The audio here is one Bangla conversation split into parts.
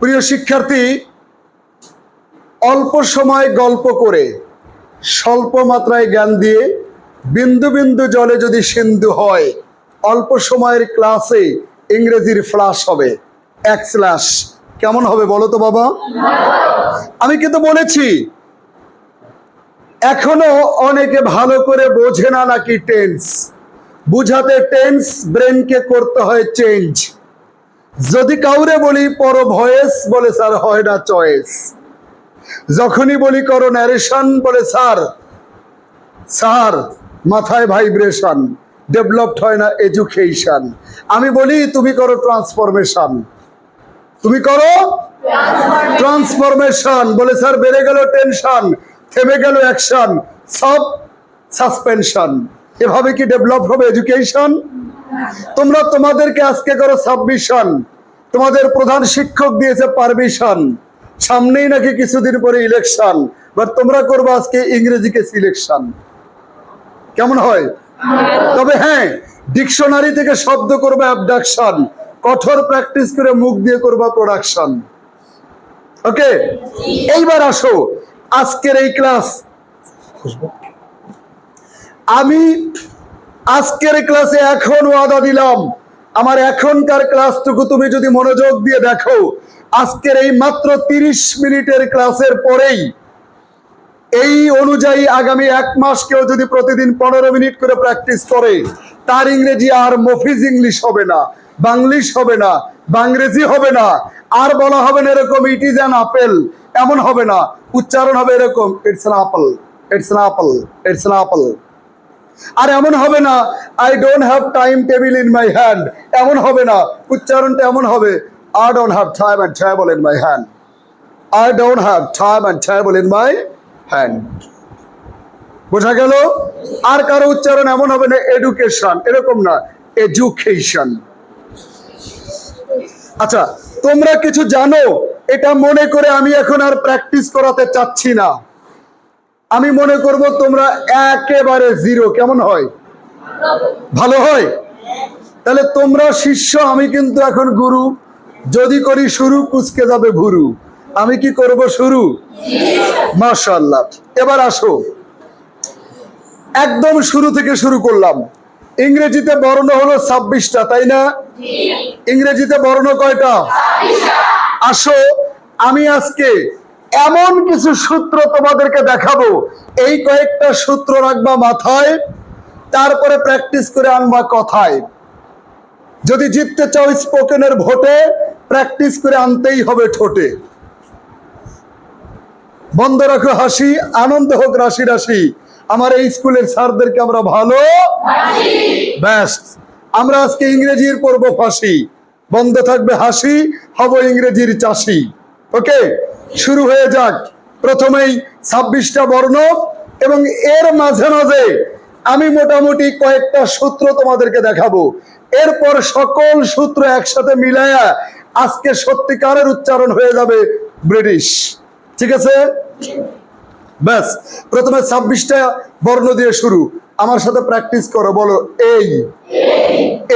প্রিয় শিক্ষার্থী, অল্প সময় গল্প করে স্বল্প মাত্রায় জ্ঞান দিয়ে বিন্দু বিন্দু জলে যদি সিন্ধু হয়, অল্প সময়ের ক্লাসে ইংরেজির ফ্লাশ হবে, এক স্ল্যাশ। কেমন হবে বলো তো বাবা? আমি কিন্তু বলেছি এখনো অনেকে ভালো করে বোঝে না নাকি টেন্স। বুঝাতে টেন্স ব্রেনকে করতে হয় চেঞ্জ। যদি কাউরে বলি পর ভয়েস, বলে স্যার হয় না চয়েস। যখনই বলি করো ন্যারেশন, বলে স্যার স্যার মাথায় ভাইব্রেশন, ডেভেলপড হয় না এডুকেশন। আমি বলি তুমি করো ট্রান্সফরমেশন, তুমি করো ট্রান্সফরমেশন, বলে স্যার বেড়ে গেল টেনশন, থেমে গেল অ্যাকশন, সব সাসপেনশন। এভাবে কি ডেভেলপ হবে এডুকেশন? তোমরা তোমাদেরকে আজকে করো সাবমিশন, তোমাদের প্রধান শিক্ষক দিয়েছে পারমিশন, সামনেই নাকি কিছুদিন পরে ইলেকশন, বাট তোমরা করবে আজকে ইংরেজিকে সিলেকশন। কেমন হয়? তবে হ্যাঁ, ডিকশনারি থেকে শব্দ করবে অ্যাবডাকশন, কঠোর প্র্যাকটিস করে মুখ দিয়ে করবা প্রোডাকশন। ওকে, এইবার আসো আজকের এই ক্লাস। আমি আজকের ক্লাসে এখন ওয়াদা দিলাম, আমার এখনকার ক্লাসটুকু তুমি যদি মনোযোগ দিয়ে দেখো, আজকের এই মাত্র 30 মিনিটের ক্লাসের পরেই এই অনুযায়ী আগামী 1 মাস কেউ যদি প্রতিদিন 15 মিনিট করে প্র্যাকটিস করে, তার ইংরেজি আর মফিজ ইংলিশ হবে না, বাংলিশ হবে না, বাংরেজি হবে না, আর বলা হবে না এরকম ইট ইজ অ্যান আপেল, এমন হবে না। উচ্চারণ হবে এরকম it's an apple, it's an apple, it's an apple. আর এমন হবে না I don't have time table in my hand, এমন হবে না। উচ্চারণটা এমন হবে I don't have time and table in my hand, I don't have time and table in my hand. বোঝা গেল? আর কারো উচ্চারণ এমন হবে না এডুকেশন, এরকম না, এডুকেশন। আচ্ছা, তোমরা কিছু জানো এটা মনে করে আমি এখন আর প্র্যাকটিস করাতে চাচ্ছি না। আমি মনে করব তোমরা একেবারে জিরো। কেমন হয়? ভালো হয়? তাহলে তোমরা শিষ্য, আমি কিন্তু এখন গুরু। যদি করি শুরু, কুচকে যাবে ভুরু। আমি কি করব শুরু? মাশাআল্লাহ। এবার আসো, একদম শুরু থেকে শুরু করলাম। ইংরেজিতে বর্ণ হলো 26টা, তাই না? ইংরেজিতে বর্ণ কয়টা? আসো, আমি আজকে এমন কিছু সূত্র তোমাদেরকে দেখাবো, এই কয়েকটা সূত্র রাখবা মাথায়, তারপরে প্র্যাকটিস করে আনবা কথায়। যদি জিততে চাও স্পোকেনের ভোটে, প্র্যাকটিস করে আনতেই হবে ঠোঁটে। বন্ধ রাখো হাসি, আনন্দ হোক রাশি রাশি, আমার এই স্কুলের স্যারদেরকে আমরা ভালো ব্যাস। আমরা আজকে ইংরেজির পড়বো ফাঁসি, বন্ধ থাকবে হাসি, হব ইংরেজির চাষি। ওকে, শুরু হয়ে যাক। প্রথমেই 26টা বর্ণ, এবং এর মাঝে মাঝে আমি মোটামুটি কয়েকটা সূত্র তোমাদেরকে দেখাবো। এরপর সকল সূত্র একসাথে মিলায়া আজকে সত্যিকারের উচ্চারণ হয়ে যাবে ব্রিটিশ। ঠিক আছে? ব্যাস, প্রথমে 26টা বর্ণ দিয়ে শুরু। আমার সাথে প্র্যাকটিস করো, বলো এই।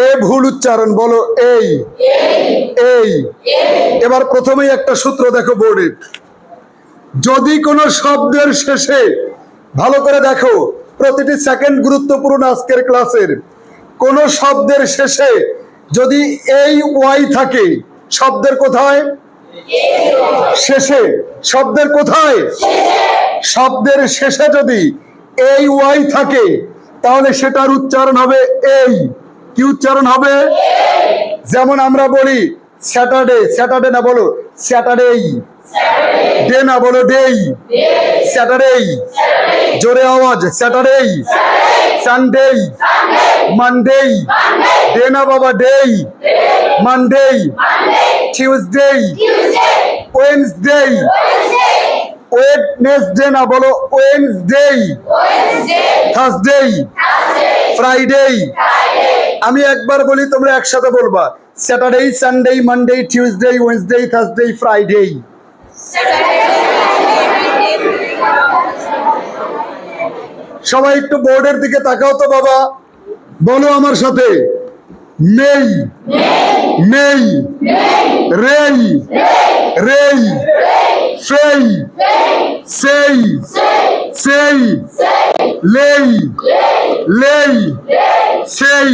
এ ভুল উচ্চারণ, বলো এই, এই। এবার প্রথমেই একটা সূত্র দেখো বোর্ডে। যদি কোনো শব্দের শেষে, ভালো করে দেখো, প্রতিটি সেকেন্ড গুরুত্বপূর্ণ আজকের ক্লাসের, কোন শব্দের শেষে যদি এই ওয়াই থাকে, শব্দের কোথায়? শেষে। শব্দের কোথায়? শব্দের শেষে যদি এই ওয়াই থাকে, তাহলে সেটার উচ্চারণ হবে এই। কি উচ্চারণ হবে? যেমন আমরা বলি স্যাটারডে, স্যাটারডে না, বলো স্যাটারডেই। ডে না, বলো ডেই। স্যাটারডেই, জোরে আওয়াজ, স্যাটারডেই। সানডেই, মানডেই, ডে না বাবা, ডেই। মানডেই, টিউসডেই, ওয়েডনেসডেই, ওয়েডনেসডে না, বলো ওয়েডনেসডেই। থার্সডেই, ফ্রাইডেই। আমি একবার বলি, তোমরা একসাথে বলবা, Saturday, Sunday, Monday, Tuesday, Wednesday, Thursday, Friday. সবাই একটু বোর্ডের দিকে তাকাও তো বাবা, বলো আমার সাথে, নেই, নেই, রেই, রেই, ফেই, সেই, সেই, লেই, লেই, সেই।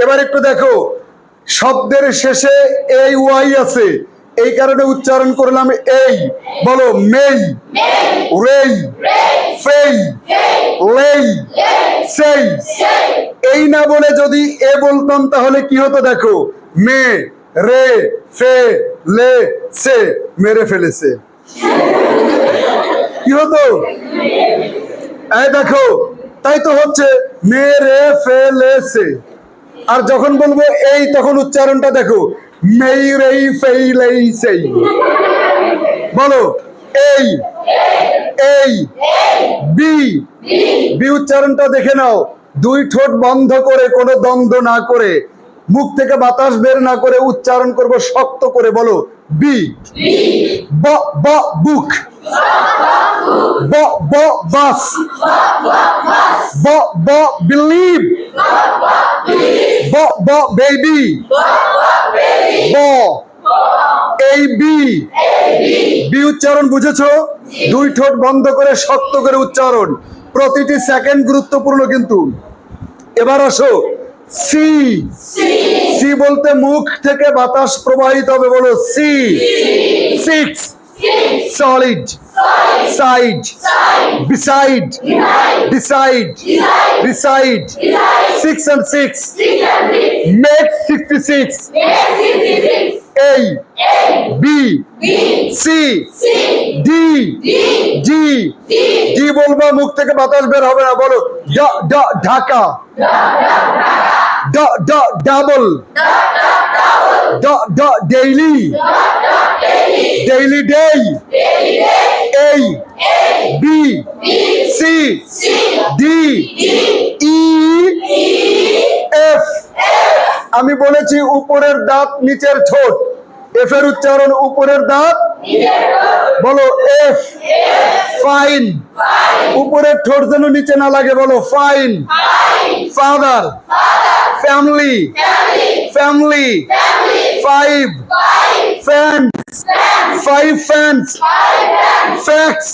এবার একটু দেখো, শব্দের শেষে এই ওয়াই আছে, এই কারণে উচ্চারণ করলাম এই। বলো মেই, রেই, ফেই, লেই, সেই। এই না বলে যদি এ বলতাম তাহলে কি হতো দেখো, মে, রে, ফে, লে, সে, মেরে ফেলেছে। কি হতো? এই দেখো, তাই তো হচ্ছে মেরে ফেলেছে। আর যখন বলবো এই, তখন উচ্চারণটা দেখো, মেই, রেই, ফেই, লেই, সেই। বলো এই, এই, বি, বি উচ্চারণটা দেখে নাও, দুই ঠোঁট বন্ধ করে, কোনো দ্বন্দ্ব না করে, মুখ থেকে বাতাস বের না করে উচ্চারণ করব শক্ত করে। বলো বি। ব, ব, বুক। ব, ব, বাস। ব, ব, বিলিভ। ব, ব, বেবি। ব, এই বি, বি উচ্চারণ বুঝেছো? দুই ঠোঁট বন্ধ করে শক্ত করে উচ্চারণ, প্রতিটি সেকেন্ড গুরুত্বপূর্ণ কিন্তু। এবার আসো সি, সি বলতে মুখ থেকে বাতাস প্রবাহিত হবে। বলো C. Six, solid, side, beside, decide, reside. 6 and 6 make 66। A, B, C, D, G, D বলবো, মুখ থেকে বাতাস বের হবে না। বলো Dhaka, double, daily, daily day. A, B, C, D, E, F। আমি বলেছি উপরের দাঁত নিচের ঠোঁট, এফ এর উচ্চারণ উপরের দাঁত। বলো এফ। ফাইন, উপরের ঠোঁট যেন নিচে না লাগে। বলো fine. Father, family, family. Five, fans, five fans. Fax,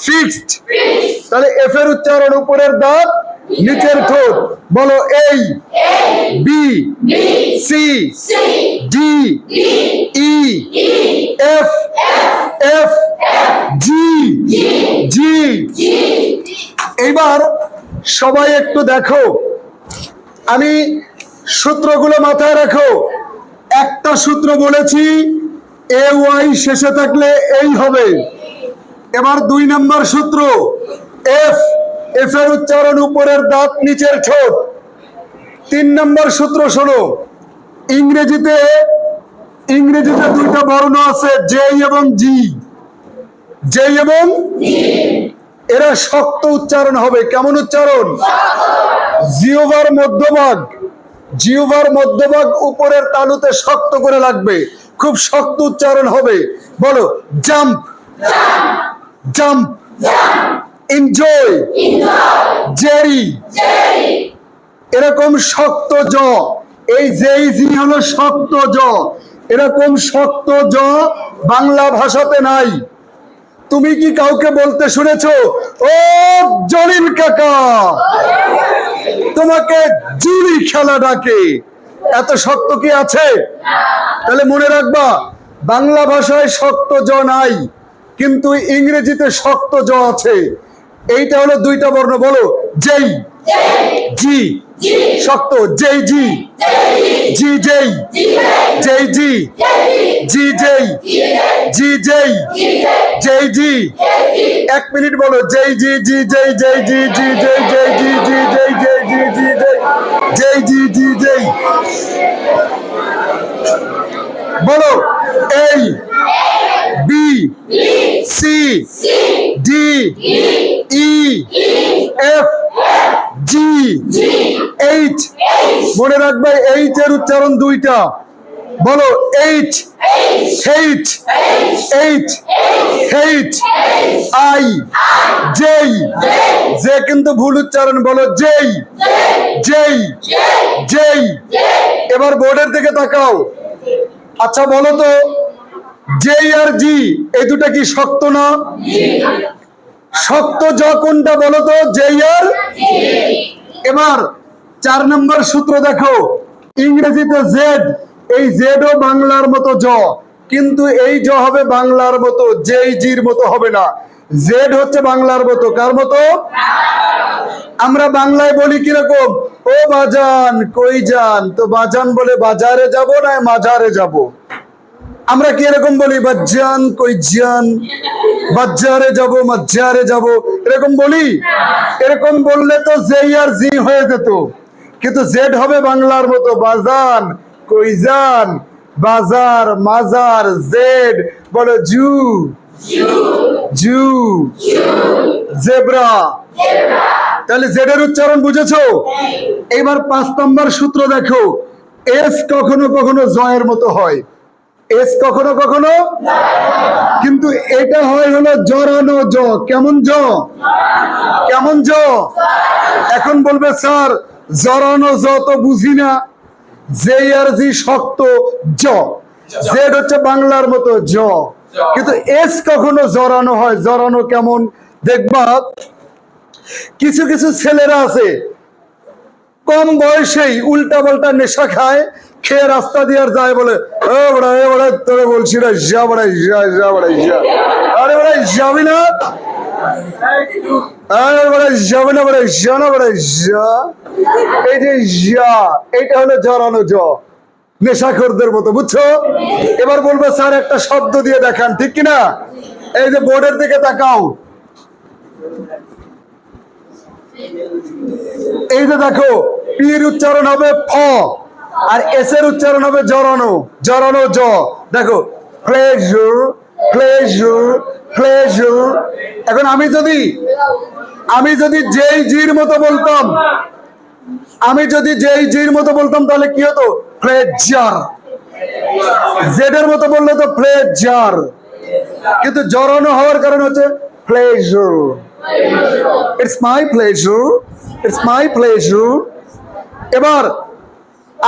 fixed. তাহলে এফ এর উচ্চারণ উপরের দাঁত নিচের ঠোঁট। বলো A, B, C, D, E, F, F, G, G. এইবার সবাই একটু দেখো, আমি সূত্রগুলো মাথায় রাখো। একটা সূত্র বলেছি, এ ওয়াই শেষে থাকলে এই হবে। এবার 2 নম্বর সূত্র, এফ, এফ এর উচ্চারণ উপরের দাঁত নিচের ঠোঁট। 3 নম্বর সূত্র শোনো, ইংরেজিতে 2টা বর্ণ আছে, জে এবং জি। জে এবং এরা শক্ত উচ্চারণ হবে। কেমন উচ্চারণ? জিহ্বার মধ্যভাগ, জিহ্বার মধ্যভাগ উপরের তালুতে শক্ত করে লাগবে, খুব শক্ত উচ্চারণ হবে। বলো জাম্প, জাম্প। Enjoy, Jerry. এরকম শক্ত জ, এই যেই জি হলো শক্ত জ। এরকম শক্ত জ বাংলা ভাষাতে নাই। তুমি কি কাউকে বলতে শুনেছো, ও জলিল কাকা, তোমাকে জুলি খেলা ডাকে? এত শক্ত কি আছে? তাহলে মনে রাখবা, বাংলা ভাষায় শক্ত জ নাই, কিন্তু ইংরেজিতে শক্ত জ আছে। এইটা হলো 2টা বর্ণ। বলো যেই, জি, শক্ত, যেই জি, জি যেই, যেই জি, জি যেই, জি যেই, যেই জি। 1 মিনিট বলো, যেই জি, জি যেই, যেই জি, জি যেই, যেই জি, জি যেই, যেই জি, জি যেই, যেই জি, জি যেই। বলো A, B, C, D, E, F, G, H. মনে রাখবে এইচ এর উচ্চারণ 2টা। বলো H, H, H, H, I, যেই। যে কিন্তু ভুল উচ্চারণ। বলো যেই, যেই, যেই। এবার বোর্ডের দিকে তাকাও। আচ্ছা বলো তো, জে আর জি এই দুটা কি শক্ত না? শক্ত জ কোনটা বলো তো? J R. এবার 4 নম্বর সূত্র দেখো, ইংরেজিতে জেড, এই জেডও বাংলার মতো জ, কিন্তু এই জ হবে বাংলার মতো, জেই জির মতো হবে না। জেড হচ্ছে বাংলার মতো, কার মতো? আমরা বাংলায় বলি কিরকম, ও বাজান কই যান, তো বাজান বলে বাজারে যাব না মাজারে যাব। আমরা কি এরকম বলি, বাজান কই যান, বাজারে যাব মাজারে যাব, এরকম বলি? এরকম বললে তো জে আর জি হয়ে যেত, কিন্তু জেড হবে বাংলার মতো, বাজান কই যান, বাজার মাজার, জেড বলো জু, জু, জেব্রা। তাহলে জেড এর উচ্চারণ বুঝেছো? এবার 5 নম্বর সূত্র দেখো, এস কখনো কখনো জয়ের মতো হয়, এস কখনো কখনো, কিন্তু এটা হয় হলো জরানো জ। কেমন জ? কেমন জ? এখন বলবে স্যার জরানো জ তো বুঝি না, জে আর জি শক্ত জ, জেড হচ্ছে বাংলার মতো জ, কিন্তু এস কখনো জরানো হয়। জরানো কেমন দেখবা, কিছু কিছু ছেলেরা আছে কম বয়সেই উল্টা পাল্টা নেশা খায়, খেয়ে রাস্তা দিয়ে আর যায়, বলে ও বড়া এ বড়া তোরে বলছি না, যা বড়া যা, যা বড়া যা, আরে বড়া যাবি না, আরে বড়া যাবি না, বড়া যা না, বড়া যা। এই যে যা, এইটা হলো জরানো জ, নেশাখোরদের মতো, বুঝছো? এবার বলবো স্যার একটা শব্দ দিয়ে দেখান, ঠিক কিনা? এই যে বোর্ডের দিকে তাকাও, এই যে দেখো, পির উচ্চারণ হবে ফ, আর এস এর উচ্চারণ হবে জরানো, জরানো জ। দেখো, প্লেজার, প্লেজার, প্লেজার। এখন আমি যদি যেই জির মতো বলতাম, আমি যদি যেই জির মতো বলতাম তাহলে কি হতো? প্লেজার। জেড এর মতো বললে তো প্লেজার, কিন্তু জরানো হওয়ার কারণ হচ্ছে pleasure. It's my pleasure, it's my pleasure। এবার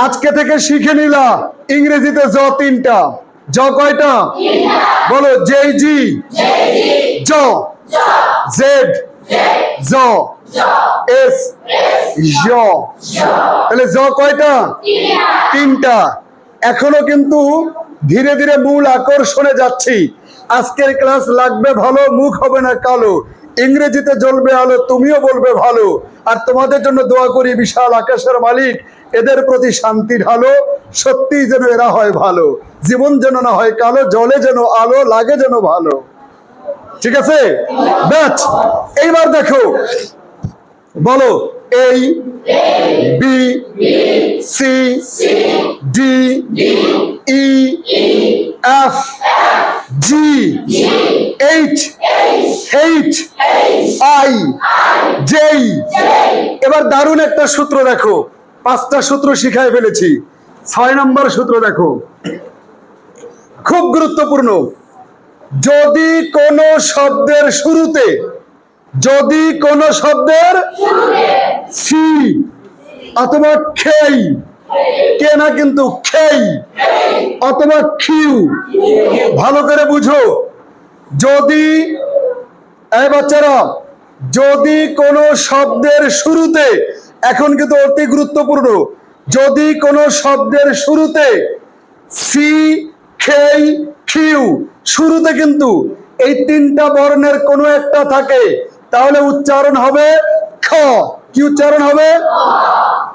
আজকে থেকে শিখে নিলা ইংরেজিতে জ 3টা। জ কয়টা বলো? জে জি, জ, জেড, জ, এস, জ। তাহলে জ কয়টা? 3টা। এখনো কিন্তু ধীরে ধীরে মূল আকর্ষণে যাচ্ছি। আজকের ক্লাস লাগবে ভালো, মুখ হবে না কালো, ইংরেজিতে জ্বলবে আলো, তুমিও বলবে ভালো। আর তোমাদের জন্য দোয়া করি বিশাল আকাশের মালিক এদের প্রতি শান্তি ঢালো, সত্যিই যেন এরা হয় ভালো, জীবন যেন না হয় কালো, জলে যেন আলো, লাগে যেন ভালো। ঠিক আছে? ব্যাচ। এইবার দেখো, বলো A, B, C, D, E, F, G, H, H, I, J. এবার দারুণ একটা সূত্র দেখো, 5টা সূত্র শিখাই ফেলেছি। 6 নম্বর সূত্র দেখো, খুব গুরুত্বপূর্ণ। যদি কোনো শব্দের শুরুতে, যদি কোনো শব্দের সি অথবা খেই, কে না কিন্তু খেই, অথবা খিউ, ভালো করে বুঝো, যদি এই বাচ্চারা, যদি কোনো শব্দের শুরুতে, এখন কিন্তু অতি গুরুত্বপূর্ণ, যদি কোনো শব্দের শুরুতে সি, খেই, খিউ, শুরুতে কিন্তু এই 3টা বর্ণের কোনো একটা থাকে, তাহলে উচ্চারণ হবে খ। কি উচ্চারণ হবে?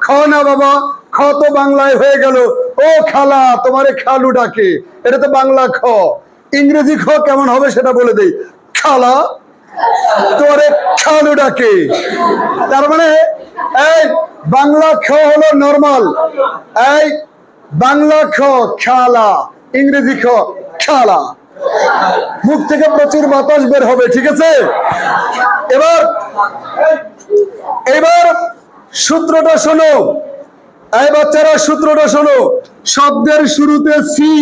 খ না বাবা, খ তো বাংলায় হয়ে গেল, ও খালা তোমারে খালু ডাকে, এটা তো বাংলা খ। ইংরেজি খ কেমন হবে সেটা বলে দেই, খালা তোমারে খালু ডাকে। তার মানে এই বাংলা খ হলো নরমাল, এই বাংলা খ খালা, ইংরেজি খ খালা। মুখ থেকে প্রচুর বাতাস বের হবে, ঠিক আছে? এবার সূত্রটা শোনো, এই বাচ্চারা সূত্রটা শোনো, শব্দের শুরুতে সি,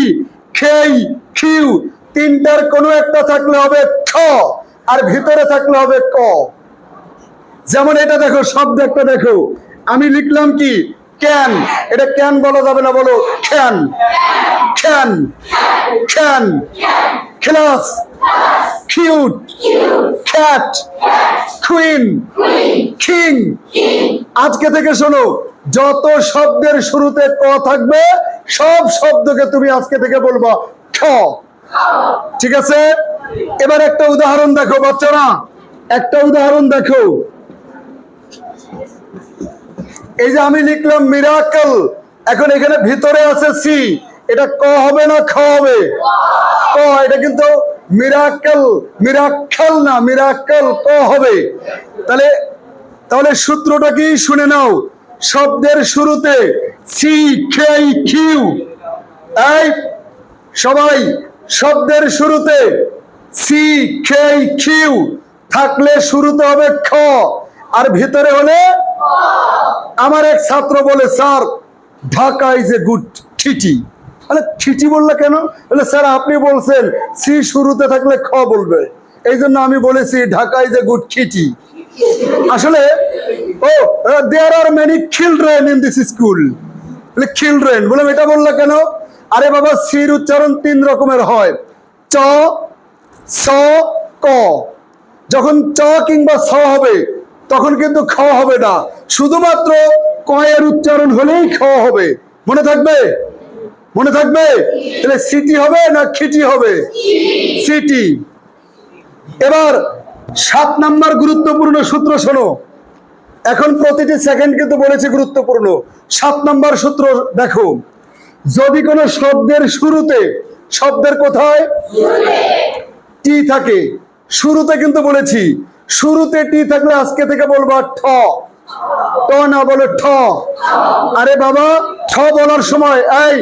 খেই, খিউ, 3টার কোনো একটা থাকলে হবে খ, আর ভিতরে থাকলে হবে ক। যেমন এটা দেখো, শব্দ একটা দেখো, আমি লিখলাম কি ক্যান, এটা ক্যান বলা যাবে না, বলো can, can, can, class, cute, cat, queen, king. আজকে থেকে শোনো, যত শব্দের শুরুতে ক থাকবে সব শব্দকে তুমি আজকে থেকে বলবা খ। ঠিক আছে? এবার একটা উদাহরণ দেখো বাচ্চারা, একটা উদাহরণ দেখো। এই যে আমি লিখলাম মিরাকল, এখন এখানে ভিতরে আছে সি, এটা ক হবে না খ হবে? ক। এটা কিন্তু মিরাকল, মিরাকল না, মিরাকল, ক হবে। তাহলে তাহলে সূত্রটা কি শুনে নাও। শব্দের শুরুতে সি কে কিউ, এই সবাই শব্দের শুরুতে সি কে কিউ থাকলে শুরুতে হবে খ, আর ভিতরে হলে। আমার এক ছাত্র বলে, sir Dhaka is a good city. আরে সিটি বললে কেন? বলে স্যার আপনি বলছেন সি শুরুতে থাকলে খ বলবে, এই জন্য আমি বলেছি Dhaka is a good city. আসলে ও there are many children in this school. Children বলে এটা বললে কেন? আরে বাবা, সির উচ্চারণ 3 রকমের হয়, চ, স, ক। যখন চ কিংবা স হবে তখন কিন্তু খ হবে না, শুধুমাত্র ক এর উচ্চারণ হলেই খ হবে। মনে থাকবে? মনে থাকবে? তাহলে সিটি হবে না খিটি হবে? সিটি। এবার 7 নাম্বার গুরুত্বপূর্ণ সূত্র শোনো। এখন প্রতিটি সেকেন্ড কিন্তু বলেছে গুরুত্বপূর্ণ। 7 নাম্বার সূত্র দেখো, যদি কোনো শব্দের শুরুতে, শব্দের কোথায় টি থাকে, শুরুতে কিন্তু বলেছি, শুরুতে টি থাকলে আজকে থেকে বলবা ঠ, ট না, বলে ঠ। আরে বাবা, ঠ বলার সময় এই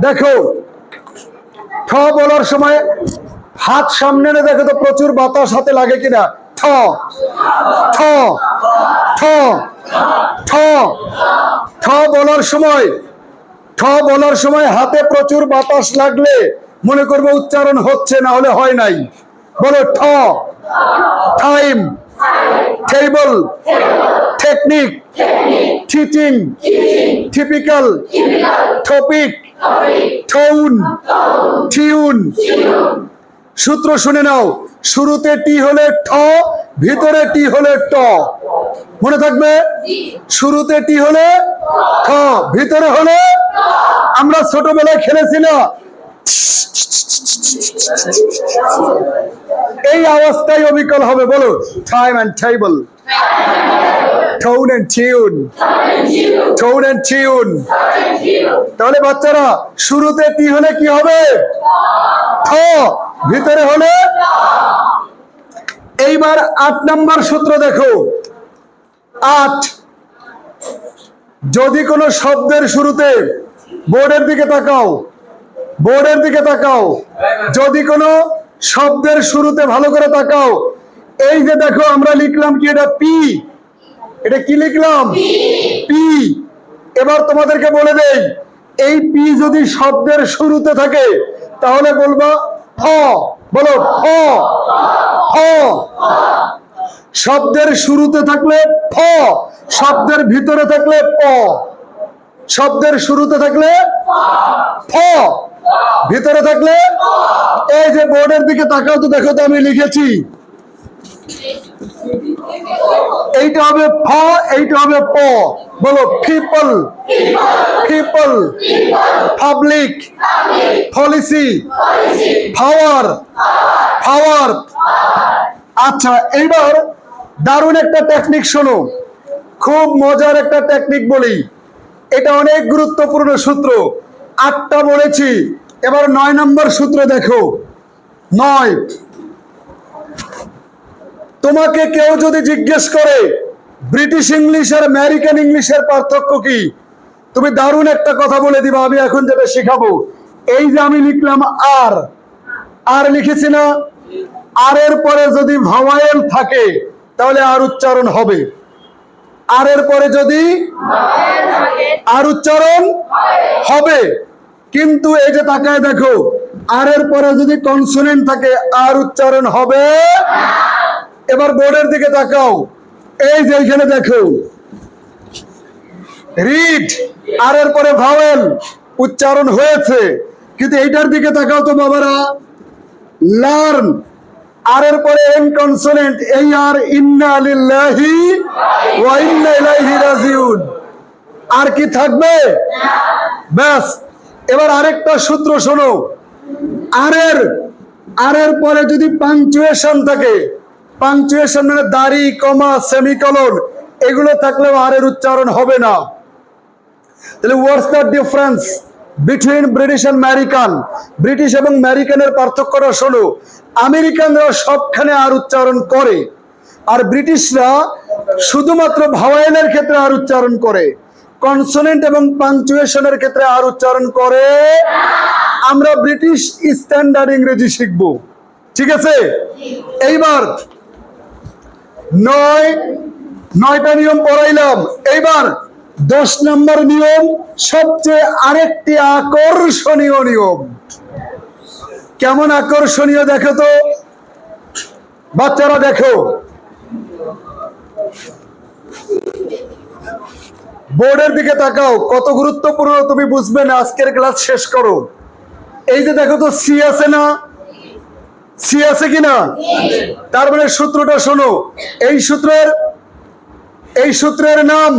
দেখো, ঠ বলার সময় হাত সামনে এনে দেখো তো প্রচুর বাতাস হাতে লাগে কিনা। ঠ, ঠ, ঠ, ঠ, ঠ বলার সময়, ঠ বলার সময় হাতে প্রচুর বাতাস লাগলে মনে করবো উচ্চারণ হচ্ছে, না হলে হয় নাই। বলো ঠ। Time, table, technique, teaching, typical, topic, tone, tune. সূত্র শুনে নাও, শুরুতে টি হলে ঠ, ভিতরে টি হলে ট। মনে থাকবে? শুরুতে টি হলে ঠ, ভিতরে হলে। আমরা ছোটবেলায় খেলেছি না, এই অবস্থায় অবিকল হবে। বলো time and table, tone and tune, tone and tune. তাহলে বাচ্চারা, শুরুতে টি হলে কি হবে? ঠ, ভিতরে হলে। এইবার 8 নাম্বার সূত্র দেখো। 8, যদি কোনো শব্দের শুরুতে, বোর্ডের দিকে তাকাও, বোর্ডের দিকে তাকাও, যদি কোনো শব্দের শুরুতে ভালো করে তাকাও, এই যে দেখো আমরা লিখলাম কি, এটা পি, এটা কি লিখলাম? পি। এবার তোমাদেরকে বলে দেই, এই পি যদি শব্দের শুরুতে থাকে তাহলে বলবা ফ। বলো ফ, ফ। শব্দের শুরুতে থাকলে ফ, শব্দের ভিতরে থাকলে প। শব্দের শুরুতে থাকলে ফ, ভিতরে থাকলে। এই যে বোর্ডের দিকে তাকাও তো, দেখো তো আমি লিখেছি, এইটা হবে ফ, এইটা হবে প। বলো পিপল, পিপল, পাবলিক, পলিসি, পাওয়ার, পাওয়ার। আচ্ছা, এইবার দারুণ একটা টেকনিক শোনো, খুব মজার একটা টেকনিক বলি, এটা অনেক গুরুত্বপূর্ণ সূত্র। 8টা বলেছি, এবার 9 নম্বর সূত্র দেখো। 9, তোমাকে কেউ যদি জিজ্ঞেস করে ব্রিটিশ ইংলিশ আর আমেরিকান ইংলিশের পার্থক্য কি, তুমি দারুণ একটা কথা বলে দিবা। আমি এখন যেটা শেখাবো, এই যে আমি লিখলাম আর, আর লিখেছি না, আর এর পরে যদি ভাওয়েল থাকে তাহলে আর উচ্চারণ হবে। আর এর পরে যদি আর উচ্চারণ হবে, কিন্তু এই যে তাকায় দেখো, আর এর পরে যদি কনসোনেন্ট থাকে আর উচ্চারণ হবে। এবার বোর্ডের দিকে তাকাও, এই যে এখানে দেখো, রিড, আর এর পরে ভাওয়েল উচ্চারণ হয়েছে, কিন্তু এইটার দিকে তাকাও তো বাবারা, লার্ন, আর এর পরে এন কনসোনেন্ট, এই আর, ইন্না লিল্লাহি ওয়া ইন্না ইলাইহি রাজিউন, আর কি থাকবে? ব্যাস। এবার আরেকটা সূত্র শোনো, আর এর পরে যদি পাংচুয়েশন থাকে, পাংচুয়েশন মানে দাড়ি, কমা, সেমিকলন, এগুলো থাকলেও আর এর উচ্চারণ হবে না। তাহলে what's the difference between British and American? British এবং আমেরিকানের পার্থক্যটা শোনো, আমেরিকানরা সবখানে আর উচ্চারণ করে, আর ব্রিটিশরা শুধুমাত্র ভাওয়েলের ক্ষেত্রে আর উচ্চারণ করে, কনসোনেন্ট এবং পাংচুয়েশনের ক্ষেত্রে আর উচ্চারণ করে। আমরা ব্রিটিশ স্ট্যান্ডার্ড ইংরেজি শিখবো, ঠিক আছে? এইবার নয়টা নিয়ম পড়াইলাম, এইবার 10 নম্বর নিয়ম, সবচেয়ে আরেকটি আকর্ষণীয় নিয়ম। কেমন আকর্ষণীয় দেখো তো বাচ্চারা, দেখো বোর্ডের দিকে তাকাও, কত গুরুত্বপূর্ণ তুমি বুঝবে না, আজকের ক্লাস শেষ করো। এই যে দেখো তো সি আছে না, সি আছে কিনা? তার মানে সূত্রটা শোনো, এই সূত্রের নাম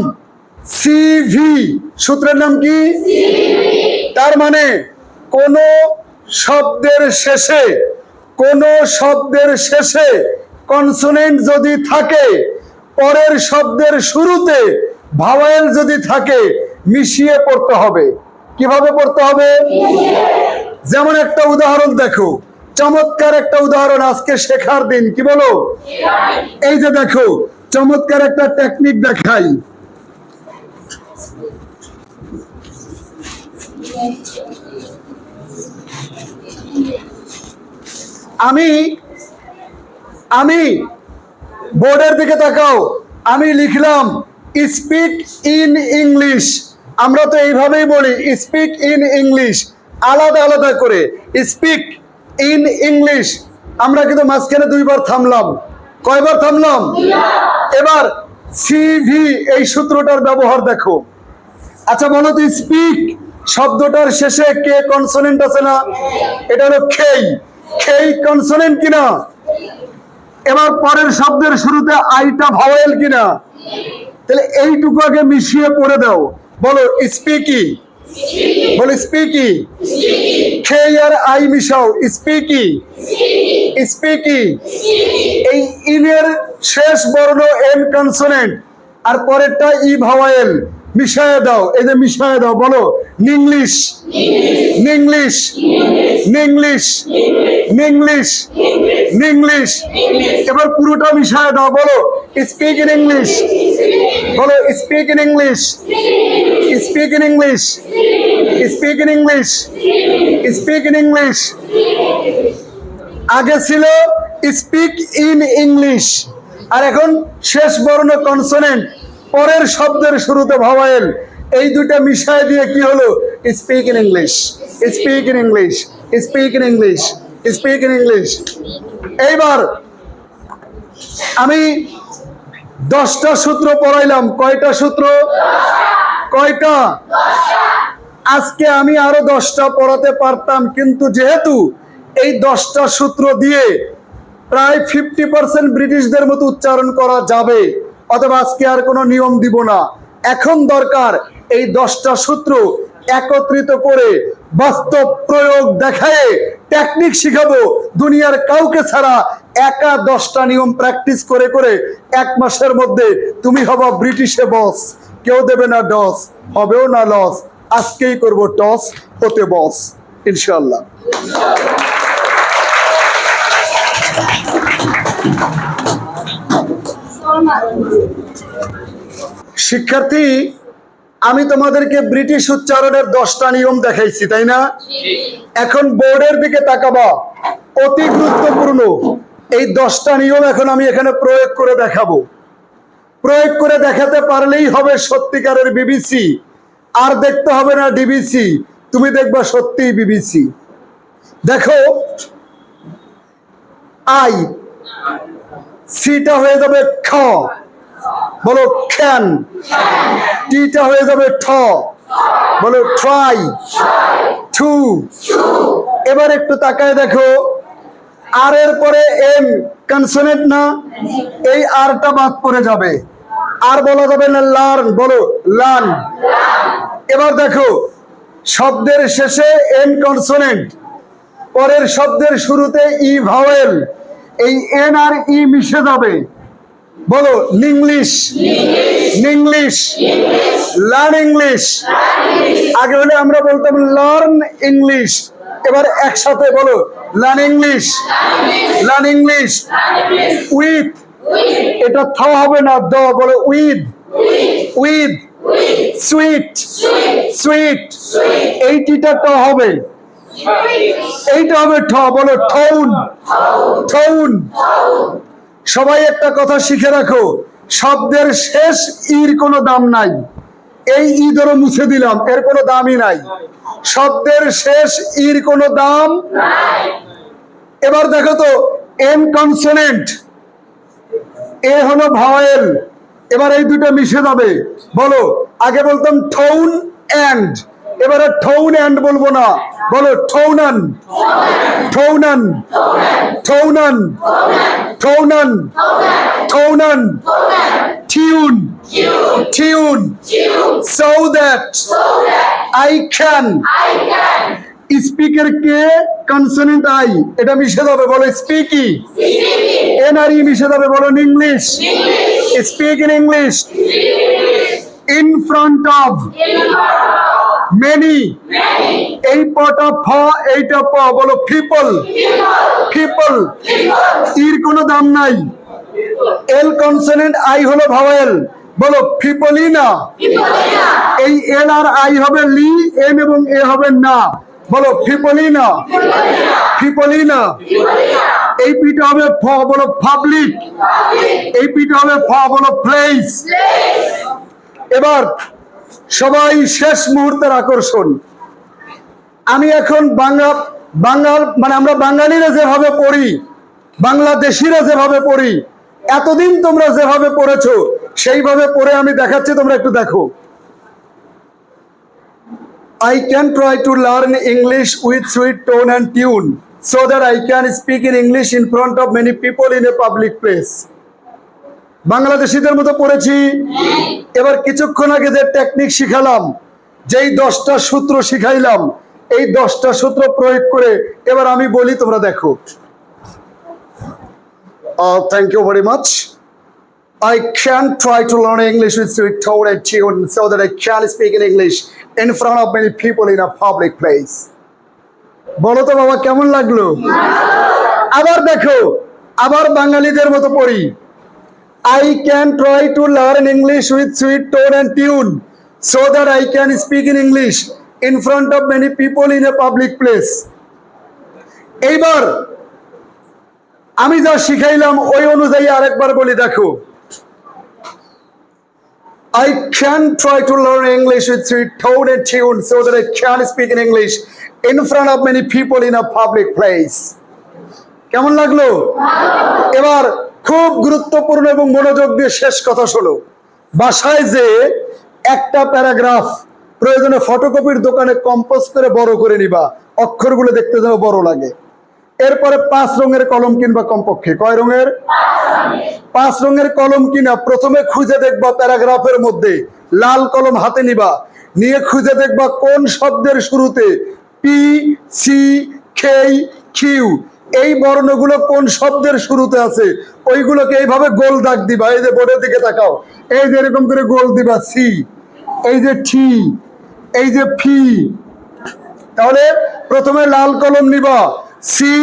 সিভি। সূত্রের নাম কি? তার মানে কোন শব্দের শেষে কনসোনেন্ট যদি থাকে, পরের শব্দের শুরুতে ভাওয়েল যদি থাকে, মিশিয়ে পড়তে হবে। কিভাবে পড়তে হবে? যেমন একটা উদাহরণ দেখো, চমৎকার একটা উদাহরণ, আজকে শেখার দিন, কি বলো? এই যে দেখো, চমৎকার একটা টেকনিক দেখাই। আমি বোর্ডের দিকে তাকাও, আমি লিখলাম স্পিক ইন ইংলিশ। আমরা তো এইভাবেই বলি স্পিক ইন ইংলিশ, আলাদা আলাদা করে স্পিক ইন ইংলিশ। আমরা কিন্তু মাঝখানে 2 বার থামলাম। কয়বার থামলাম? এবার সিভি এই সূত্রটার ব্যবহার দেখো। আচ্ছা বলো তো, স্পিক শব্দটার শেষে কে কনসোনেন্ট আছে না? এটা হলো খেই কনসোনেন্ট কিনা? এবার পরের শব্দের শুরুতে আইটা ভাওয়েল কিনা? তাহলে এইটুকু আগে মিশিয়ে পড়ে দাও, বলো স্পিকি, বলো স্পিকি, খেই আর আই মিশাও, স্পিকি, স্পিকি। এই ইনের শেষ বর্ণ এন কনসোনেন্ট, আর পরেরটা ই ভাওয়েল, মিশায় দাও। এই যে মিশায় দাও, বলো নিংলিশ, নিংলিশ, নিংলিশ, নিংলিশ, নিংলিশ। এবার পুরোটা মিশায় দাও, বলো স্পিক ইন ইংলিশ, বলো speak in English, speak in English, speak in English, speak in English. আগে ছিল স্পিক ইন ইংলিশ, আর এখন শেষ বর্ণ কনসোনেন্ট, পরের শব্দের শুরুতে ভাওয়েল, এই দুইটা মিশায় দিয়ে কি হলো? Speak in English, speak in English, speak in English, speak in English. এইবার আমি 10টা সূত্র পড়াইলাম। কয়টা সূত্র? কয়টা? আজকে আমি আরো 10টা পড়াতে পারতাম, কিন্তু যেহেতু এই 10টা সূত্র দিয়ে প্রায় 50% ব্রিটিশদের মতো উচ্চারণ করা যাবে, অথবা আজকে আর কোনো নিয়ম দিব না। এখন দরকার এই 10টা সূত্র একত্রিত করে বাস্তব প্রয়োগ দেখায় টেকনিক শিখাবো। দুনিয়ার কাউকে ছাড়া একা 10টা নিয়ম প্র্যাকটিস করে করে 1 মাসের মধ্যে তুমি হবা ব্রিটিশে বস। কেউ দেবে না ডস, হবেও না লস। আজকেই করব টস, হতে বস, ইনশাআল্লাহ। শিক্ষার্থী, আমি তোমাদেরকে ব্রিটিশ উচ্চারণের 10টা নিয়ম দেখাইছি, তাই না? এখন বোর্ডের দিকে তাকাবা, অতি গুরুত্বপূর্ণ এই 10টা নিয়ম এখন আমি এখানে প্রয়োগ করে দেখাবো। প্রয়োগ করে দেখাতে পারলেই হবে সত্যিকারের বিবিসি, আর দেখতে হবে না ডিবিসি, তুমি দেখবা সত্যিই বিবিসি। দেখো, আই, সিটা হয়ে যাবে খ, বলো খ্যান, টিটা হয়ে যাবে ঠ, বলো ট্রাই, টু। এবার একটু তাকায় দেখো, আর এর পরে এম কনসোনেন্ট না, এই আরটা বাদ পড়ে যাবে, আর বলা যাবে না লার্ন, বলো লার্ন। এবার দেখো শব্দের শেষে এন কনসোনেন্ট, পরের শব্দের শুরুতে ই ভাওয়েল, এই এন আর ই মিশে যাবে, বলো নিংলিশ, নিংলিশ, লার্ন ইংলিশ। আগে হলে আমরা বলতাম লার্ন ইংলিশ, এবার একসাথে বলো learn English, learn English. With, এটা থ হবে না, দ, বলো উইথ, উইথ। সুইট, সুইট, এই টিটা ট হবে, এইটা হবে ঠ, বলো ঠৌন, ঠৌন। সবাই একটা কথা শিখে রাখো, শব্দের শেষ ইর কোনো দাম নাই। এই ই ধরো মুছে দিলাম, এর কোনো দামই নাই। শব্দের শেষ ইর কোনো দাম নাই। এবার দেখো তো এন কনসোনেন্ট, এ হলো ভাওয়েল, এবার এই দুটো মিশে যাবে, বলো আগে বলতাম ঠৌন এন্ড, এবারে ঠৌন এন্ড বলবো না, বলো ঠৌনান, ঠৌনান, ঠৌনান, ঠৌনান, ঠৌনান। Tune, tune, so that I can, স্পিকের কে কনসোনেন্ট আই, এটা মিশে যাবে, বলো স্পিকি, এন আর ই মিশে যাবে, বলো English, speak in English. In front of, many, এই পটা ফ, এইটা প, বলো পিপল, পিপল, ইর কোনো দাম নাই। এল কনসোনেন্ট আই হলো ভাওয়েল, বলো পিপলই না, এই এল আর আই হবে লি, এম এবং এ হবে না, বলো পিপলই না, পিপলই না। এই পিটা হবে ফ, বলো পাবলিক, এই পিটা হবে ফ, বলো প্লেস। এবার সবাই শেষ মুহূর্তের আকর্ষণ, আমি এখন বাঙাল মানে আমরা বাঙালিরা যেভাবে পড়ি, বাংলাদেশিরা যেভাবে পড়ি, এতদিন তোমরা যেভাবে পড়েছো সেইভাবে পড়ে আমি দেখাচ্ছি, তোমরা একটু দেখো। I can try to learn English with sweet tone and tune so that I can speak in English in front of many people in a public place. বাংলাদেশিদের মতো পড়েছি। এবার কিছুক্ষণ আগে যে টেকনিক শিখালাম, যেই 10টা সূত্র শিখাইলাম, এই 10টা সূত্র প্রয়োগ করে এবার আমি বলি, তোমরা দেখো। Thank you very much. I can try to learn English with sweet tone and tune so that I can speak in English in front of many people in a public place. বলো তো বাবা কেমন লাগলো? আবার দেখো, আবার বাঙালিদের মতো পড়ি। I can try to learn English with sweet tone and tune so that I can speak in English in front of many people in a public place. এইবার আমি যা শিখাইলাম ওই অনুযায়ী আরেকবার বলি, দেখো। I can try to learn English with sweet tone and tune so that I can speak in English in front of many people in a public place. কেমন লাগলো? এবার খুব গুরুত্বপূর্ণ এবং মনোযোগ দিয়ে শেষ কথা শোনো। বাসায় যে একটা প্যারাগ্রাফ প্রয়োজনে ফটোকপির দোকানে কম্পোজ করে বড় করে নিবা, অক্ষরগুলো দেখতে যেন বড় লাগে। এরপরে 5 রঙের কলম কিনবা, কমপক্ষে কয় রঙের? 5 রঙের কলম কিনা প্রথমে খুঁজে দেখবা প্যারাগ্রাফের মধ্যে, লাল কলম হাতে নিবা, নিয়ে খুঁজে দেখবা কোন শব্দের শুরুতে পি, সি, কে, কিউ এই বর্ণগুলো কোন শব্দের শুরুতে আছে, ওইগুলোকে এইভাবে গোল দাগ দিবা। এই যে বোর্ডের দিকে তাকাও, এই যে এরকম করে গোল দিবা, সি, এই যে টি, এই যে ফি। তাহলে প্রথমে লাল কলম নিবা, সি,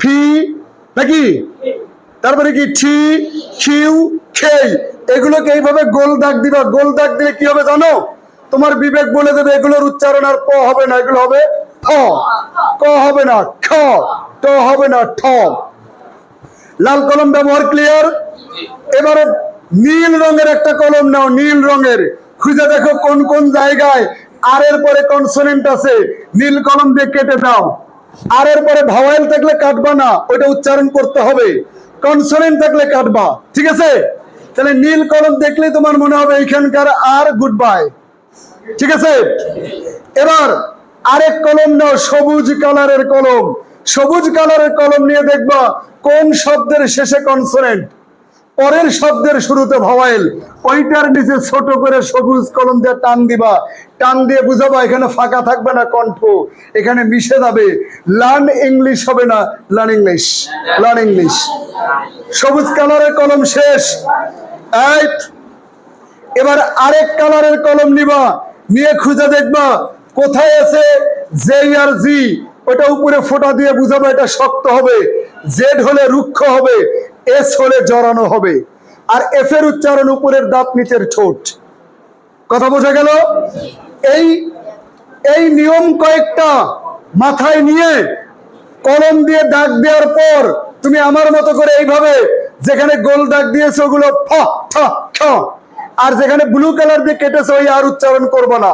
ফি, নাকি? তারপরে কি টি, কিউ, কে, এগুলোকে এইভাবে গোল দাগ দিবা। গোল দাগ দিলে কি হবে জানো? তোমার বিবেক বলে দেবে এগুলোর উচ্চারণ আর প হবে না, এগুলো হবে ফ, ক হবে না, খ, ট হবে না, ঠ। লাল কলম ব্যবহার ক্লিয়ার? এবারে নীল রঙের একটা কলম নাও, নীল রঙের, খুঁজে দেখো কোন কোন জায়গায় আর এর পরে কনসোনেন্ট আছে, নীল কলম দিয়ে কেটে দাও। আর এর পরে ভাওয়েল থাকলে কাটবা না, ওইটা উচ্চারণ করতে হবে। কনসোনেন্ট থাকলে কাটবা, ঠিক আছে? তাহলে নীল কলম দেখলেই তোমার মনে হবে এইখানকার আর গুড বাই, ঠিক আছে? এবার আরেক কলম নাও, সবুজ কালারের কলম। সবুজ কালারের কলম নিয়ে দেখবা কোন শব্দের শেষে কনসোনেন্ট, পরের শব্দের শুরুতে ভাওয়েল, ওইটার নিচে ছোট করে সবুজ কলম দিয়ে টান দিবা, টান দিয়ে বুঝাবা এখানে ফাঁকা থাকবে না, কণ্ঠ এখানে মিশে যাবে। লার্ন ইংলিশ হবে না, লার্ন ইংলিশ, লার্ন ইংলিশ। সবুজ কালারের কলম শেষ। এবার আরেক কালারের কলম নিবা, নিয়ে খুঁজে দেখবা কোথায় আছে জে আর জি, ওটা উপরে ফোঁটা দিয়ে বুঝাবা এটা শক্ত হবে, জেড হলে রুক্ষ হবে, এস হলে জড়ানো হবে, আর এফ এর উচ্চারণ উপরের দাঁত নিচের ঠোঁট। কথা বোঝা গেল? এই নিয়ম কয়েকটা মাথায় নিয়ে কলম দিয়ে দাগ দেওয়ার পর তুমি আমার মতো করে এইভাবে যেখানে গোল দাগ দিয়েছো ওগুলো ফ ঠ খ, আর যেখানে ব্লু কালার দিয়ে কেটেছো ওই আর উচ্চারণ করবা না,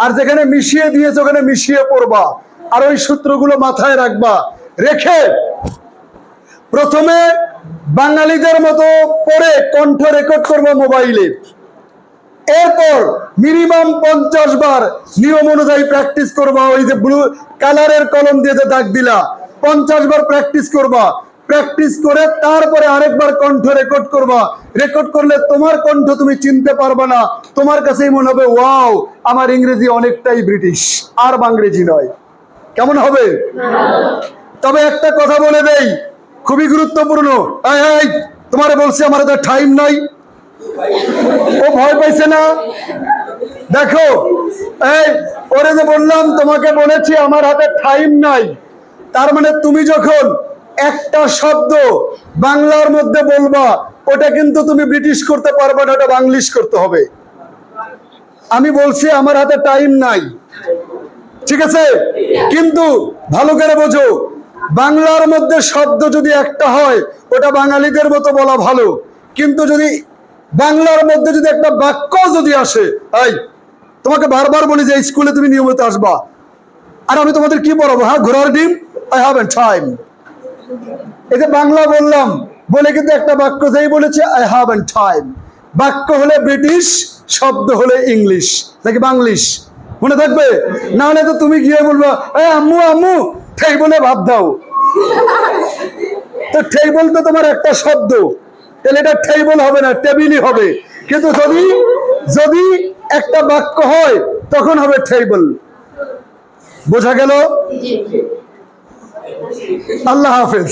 আর যেখানে মিশিয়ে দিয়েছো ওখানে মিশিয়ে পড়বা, আর ওই সূত্রগুলো মাথায় রাখবা। রেখে প্রথমে বাঙালিদের মতো পড়ে কণ্ঠ রেকর্ড করবা মোবাইলে, এরপর মিনিমাম 50 বার নিয়ম অনুযায়ী প্র্যাকটিস করবা। ওই যে ব্লু কালারের কলম দিয়ে যে দাগ দিলা 50 বার প্র্যাকটিস করবা, প্র্যাকটিস করে তারপরে আরেকবার কণ্ঠ রেকর্ড করবা। রেকর্ড করলে তোমার কণ্ঠ তুমি চিনতে পারবা না, তোমার কাছেই মনে হবে ওয়াও আমার ইংরেজি অনেকটাই ব্রিটিশ, আর বাংরেজি নয়। কেমন হবে? তবে একটা কথা বলে দেই, খুবই গুরুত্বপূর্ণ। এই তোমারে বলছি আমার হাতে টাইম নাই, ও ভয় পাইছে না? দেখো এই ওরে যে বললাম তোমাকে বলেছি আমার হাতে টাইম নাই, তার মানে তুমি যখন একটা শব্দ বাংলার মধ্যে বলবা ওটা কিন্তু তুমি ব্রিটিশ করতে পারবে না, ওটা বাংলিশ করতে হবে। আমি বলছি আমার হাতে টাইম নাই, ঠিক আছে? কিন্তু ভালো করে বোঝো, বাংলার মধ্যে শব্দ যদি একটা হয় ওটা বাঙালিদের মতো বলা ভালো, কিন্তু যদি বাংলার মধ্যে যদি একটা বাক্য যদি আসে, এই তোমাকে বারবার বলি যে স্কুলে তুমি নিয়মিত আসবা, আর আমি তোমাদের কি পড়াবো? হ্যাঁ, ঘোড়ার ডিম, আই হ্যাভ টাইম। এই যে বাংলা বললাম বলে কিন্তু একটা বাক্য যেই বলেছে আই হ্যাভ টাইম, বাক্য হলে ব্রিটিশ, শব্দ হলে ইংলিশ নাকি বাংলিশ, মনে থাকবে? না হলে তো তুমি গিয়ে বলবো আম্মু আম্মু ঠেই বলে ভাত দাও, তো ঠেই বলতে তোমার একটা শব্দ, তাহলে এটা টেবিল হবে না, টেবিলই হবে। কিন্তু যদি একটা বাক্য হয় তখন হবে টেবিল। বোঝা গেল? আল্লাহ হাফেজ।